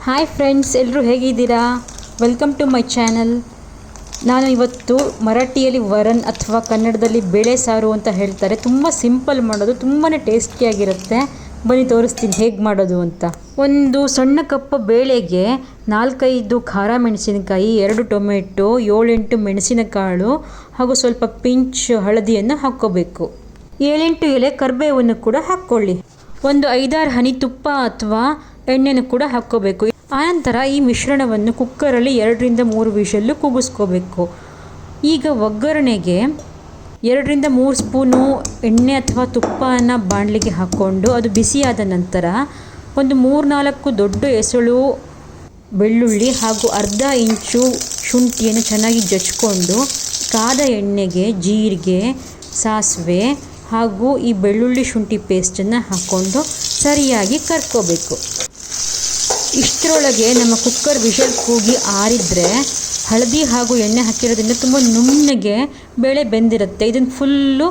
Hi friends, ಎಲ್ಲರೂ ಹೇಗಿದ್ದೀರಾ? Welcome to my channel. ನಾನು ಇವತ್ತು ಮರಾಠಿಯಲ್ಲಿ ವರನ್ ಅಥವಾ ಕನ್ನಡದಲ್ಲಿ ಬೇಳೆ ಸಾರು ಅಂತ ಹೇಳ್ತಾರೆ. ತುಂಬ ಸಿಂಪಲ್ ಮಾಡೋದು, ತುಂಬಾ ಟೇಸ್ಟಿಯಾಗಿರುತ್ತೆ. ಬನ್ನಿ ತೋರಿಸ್ತೀನಿ ಹೇಗೆ ಮಾಡೋದು ಅಂತ. ಒಂದು ಸಣ್ಣ ಕಪ್ ಬೇಳೆಗೆ 4-5 ಖಾರ ಮೆಣಸಿನಕಾಯಿ, 2 ಟೊಮೆಟೊ, 7-8 ಮೆಣಸಿನಕಾಳು ಹಾಗೂ ಸ್ವಲ್ಪ ಪಿಂಚ್ ಹಳದಿಯನ್ನು ಹಾಕ್ಕೋಬೇಕು. 7-8 ಎಲೆ ಕರಿಬೇವನ್ನು ಕೂಡ ಹಾಕ್ಕೊಳ್ಳಿ. ಒಂದು 5-6 ಹನಿ ತುಪ್ಪ ಅಥವಾ ಎಣ್ಣೆನೂ ಕೂಡ ಹಾಕ್ಕೋಬೇಕು. ಆನಂತರ ಈ ಮಿಶ್ರಣವನ್ನು ಕುಕ್ಕರಲ್ಲಿ 2-3 ವಿಷಲ್ಲು ಕೂಗಿಸ್ಕೋಬೇಕು. ಈಗ ಒಗ್ಗರಣೆಗೆ 2-3 ಸ್ಪೂನು ಎಣ್ಣೆ ಅಥವಾ ತುಪ್ಪನ ಬಾಣಲಿಗೆ ಹಾಕ್ಕೊಂಡು ಅದು ಬಿಸಿಯಾದ ನಂತರ ಒಂದು 3-4 ದೊಡ್ಡ ಎಸಳು ಬೆಳ್ಳುಳ್ಳಿ ಹಾಗೂ ಅರ್ಧ ಇಂಚು ಶುಂಠಿಯನ್ನು ಚೆನ್ನಾಗಿ ಜಜ್ಕೊಂಡು ಕಾದ ಎಣ್ಣೆಗೆ ಜೀರಿಗೆ, ಸಾಸಿವೆ ಹಾಗೂ ಈ ಬೆಳ್ಳುಳ್ಳಿ ಶುಂಠಿ ಪೇಸ್ಟನ್ನು ಹಾಕ್ಕೊಂಡು ಸರಿಯಾಗಿ ಕರ್ಕೋಬೇಕು. ಇಷ್ಟರೊಳಗೆ ನಮ್ಮ ಕುಕ್ಕರ್ ವಿಷಲ್ ಕೂಗಿ ಆರಿದ್ರೆ ಹಳದಿ ಹಾಗೂ ಎಣ್ಣೆ ಹಾಕಿರೋದ್ರಿಂದ ತುಂಬ ನುಣ್ಣಗೆ ಬೇಳೆ ಬೆಂದಿರುತ್ತೆ. ಇದನ್ನು ಫುಲ್ಲು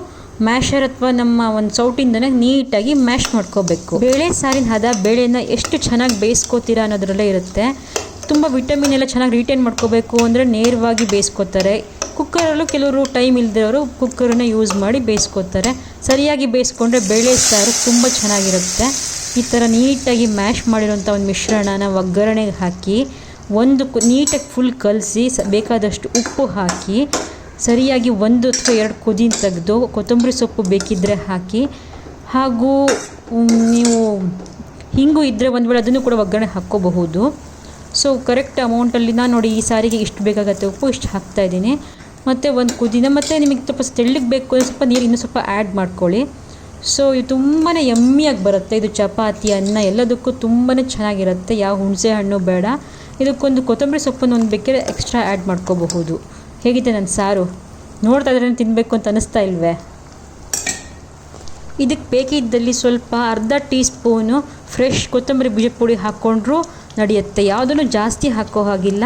ಮ್ಯಾಶರ್ ಅಥವಾ ನಮ್ಮ ಒಂದು ಸೌಟಿಂದನೇ ನೀಟಾಗಿ ಮ್ಯಾಶ್ ಮಾಡ್ಕೋಬೇಕು. ಬೇಳೆ ಸಾರಿನ ಹದ ಬೇಳೆನ ಎಷ್ಟು ಚೆನ್ನಾಗಿ ಬೇಯಿಸ್ಕೋತೀರಾ ಅನ್ನೋದ್ರಲ್ಲೇ ಇರುತ್ತೆ. ತುಂಬ ವಿಟಮಿನ್ ಎಲ್ಲ ಚೆನ್ನಾಗಿ ರಿಟೈನ್ ಮಾಡ್ಕೋಬೇಕು ಅಂದರೆ ನೇರವಾಗಿ ಬೇಯಿಸ್ಕೋತಾರೆ. ಕುಕ್ಕರಲ್ಲೂ ಕೆಲವರು ಟೈಮ್ ಇಲ್ಲದಿರೋರು ಕುಕ್ಕರನ್ನ ಯೂಸ್ ಮಾಡಿ ಬೇಯಿಸ್ಕೋತಾರೆ. ಸರಿಯಾಗಿ ಬೇಯಿಸ್ಕೊಂಡ್ರೆ ಬೇಳೆ ಸಾರು ತುಂಬ ಚೆನ್ನಾಗಿರುತ್ತೆ. ಈ ಥರ ನೀಟಾಗಿ ಮ್ಯಾಶ್ ಮಾಡಿರೋಂಥ ಒಂದು ಮಿಶ್ರಣನ ಒಗ್ಗರಣೆಗೆ ಹಾಕಿ ನೀಟಾಗಿ ಫುಲ್ ಕಲಸಿ ಬೇಕಾದಷ್ಟು ಉಪ್ಪು ಹಾಕಿ ಸರಿಯಾಗಿ 1 ಅಥವಾ 2 ಕುದಿ ತೆಗೆದು ಕೊತ್ತಂಬರಿ ಸೊಪ್ಪು ಬೇಕಿದ್ದರೆ ಹಾಕಿ ಹಾಗೂ ನೀವು ಹಿಂಗು ಇದ್ದರೆ ಒಂದು ವೇಳೆ ಅದನ್ನು ಕೂಡ ಒಗ್ಗರಣೆ ಹಾಕ್ಕೋಬಹುದು. ಸೊ ಕರೆಕ್ಟ್ ಅಮೌಂಟಲ್ಲಿ ನಾನು ನೋಡಿ ಈ ಸಾರಿಗೆ ಇಷ್ಟು ಬೇಕಾಗತ್ತೆ ಉಪ್ಪು ಇಷ್ಟು ಹಾಕ್ತಾಯಿದ್ದೀನಿ. ಮತ್ತು ಒಂದು ಕುದಿನ ಮತ್ತು ನಿಮಗೆ ಸ್ವಲ್ಪ ತೆಳ್ಳಗೆ ಬೇಕು ಅಂದರೆ ಸ್ವಲ್ಪ ನೀರು ಇನ್ನೂ ಸ್ವಲ್ಪ ಆ್ಯಡ್ ಮಾಡ್ಕೊಳ್ಳಿ. ಸೊ ಇದು ತುಂಬಾ ಯಮ್ಮಿಯಾಗಿ ಬರುತ್ತೆ. ಇದು ಚಪಾತಿ, ಅನ್ನ ಎಲ್ಲದಕ್ಕೂ ತುಂಬಾ ಚೆನ್ನಾಗಿರುತ್ತೆ. ಯಾವ ಹುಣಸೆ ಹಣ್ಣು ಬೇಡ. ಇದಕ್ಕೊಂದು ಕೊತ್ತಂಬರಿ ಸೊಪ್ಪನ್ನು ಒಂದು ಬೇಕಿದ್ರೆ ಎಕ್ಸ್ಟ್ರಾ ಆ್ಯಡ್ ಮಾಡ್ಕೋಬಹುದು. ಹೇಗಿದೆ ನನ್ನ ಸಾರು? ನೋಡ್ತಾ ಇದ್ರೆ ತಿನ್ನಬೇಕು ಅಂತ ಅನ್ನಿಸ್ತಾ ಇಲ್ವೇ? ಇದಕ್ಕೆ ಬೇಕಿದ್ದಲ್ಲಿ ಸ್ವಲ್ಪ ಅರ್ಧ ಟೀ ಸ್ಪೂನು ಫ್ರೆಶ್ ಕೊತ್ತಂಬರಿ ಬೀಜ ಪುಡಿ ಹಾಕ್ಕೊಂಡ್ರೂ ನಡೆಯುತ್ತೆ. ಯಾವುದನ್ನು ಜಾಸ್ತಿ ಹಾಕೋ ಹಾಗಿಲ್ಲ.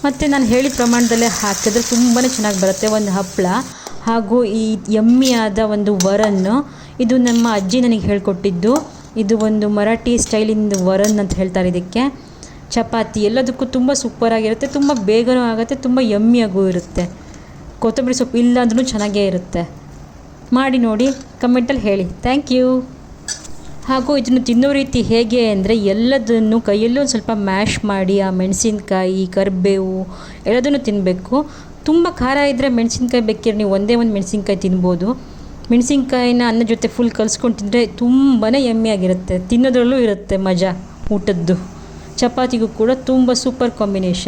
ಮತ್ತು ನಾನು ಹೇಳಿದ ಪ್ರಮಾಣದಲ್ಲೇ ಹಾಕಿದ್ರೆ ತುಂಬಾ ಚೆನ್ನಾಗಿ ಬರುತ್ತೆ. ಒಂದು ಹಪ್ಪಳ ಹಾಗೂ ಈ ಯಮ್ಮಿಯಾದ ಒಂದು ವರನ್ನು, ಇದು ನಮ್ಮ ಅಜ್ಜಿ ನನಗೆ ಹೇಳ್ಕೊಟ್ಟಿದ್ದು. ಇದು ಒಂದು ಮರಾಠಿ ಸ್ಟೈಲಿಂದ ವರನ್ ಅಂತ ಹೇಳ್ತಾರೆ ಇದಕ್ಕೆ. ಚಪಾತಿ ಎಲ್ಲದಕ್ಕೂ ತುಂಬ ಸೂಪರಾಗಿರುತ್ತೆ. ತುಂಬ ಬೇಗನೂ ಆಗುತ್ತೆ, ತುಂಬ ಯಮ್ಮಿಯಾಗೂ ಇರುತ್ತೆ. ಕೊತ್ತಂಬರಿ ಸೊಪ್ಪು ಇಲ್ಲ ಅಂದ್ರೂ ಚೆನ್ನಾಗೇ ಇರುತ್ತೆ. ಮಾಡಿ ನೋಡಿ, ಕಮೆಂಟಲ್ಲಿ ಹೇಳಿ. Thank you. ಹಾಗೂ ಇದನ್ನು ತಿನ್ನೋ ರೀತಿ ಹೇಗೆ ಅಂದರೆ ಎಲ್ಲದನ್ನು ಕೈಯಲ್ಲೂ ಒಂದು ಸ್ವಲ್ಪ ಮ್ಯಾಶ್ ಮಾಡಿ ಆ ಮೆಣಸಿನ್ಕಾಯಿ, ಕರಿಬೇವು ಎಲ್ಲದನ್ನು ತಿನ್ನಬೇಕು. ತುಂಬ ಖಾರ ಇದ್ದರೆ ಮೆಣಸಿನ್ಕಾಯಿ ಬೇಕಿದ್ರೆ ನೀವು ಒಂದೇ ಒಂದು ಮೆಣಸಿನ್ಕಾಯಿ ತಿನ್ಬೋದು. ಮೆಣಸಿನ್ಕಾಯಿನ ಅನ್ನ ಜೊತೆ ಫುಲ್ ಕಲಿಸ್ಕೊಂಡು ತಿಂದರೆ ತುಂಬಾ ಯಮ್ಮಿಯಾಗಿರುತ್ತೆ. ತಿನ್ನೋದ್ರಲ್ಲೂ ಇರುತ್ತೆ ಮಜಾ ಊಟದ್ದು. ಚಪಾತಿಗೂ ಕೂಡ ತುಂಬ ಸೂಪರ್ ಕಾಂಬಿನೇಷನ್.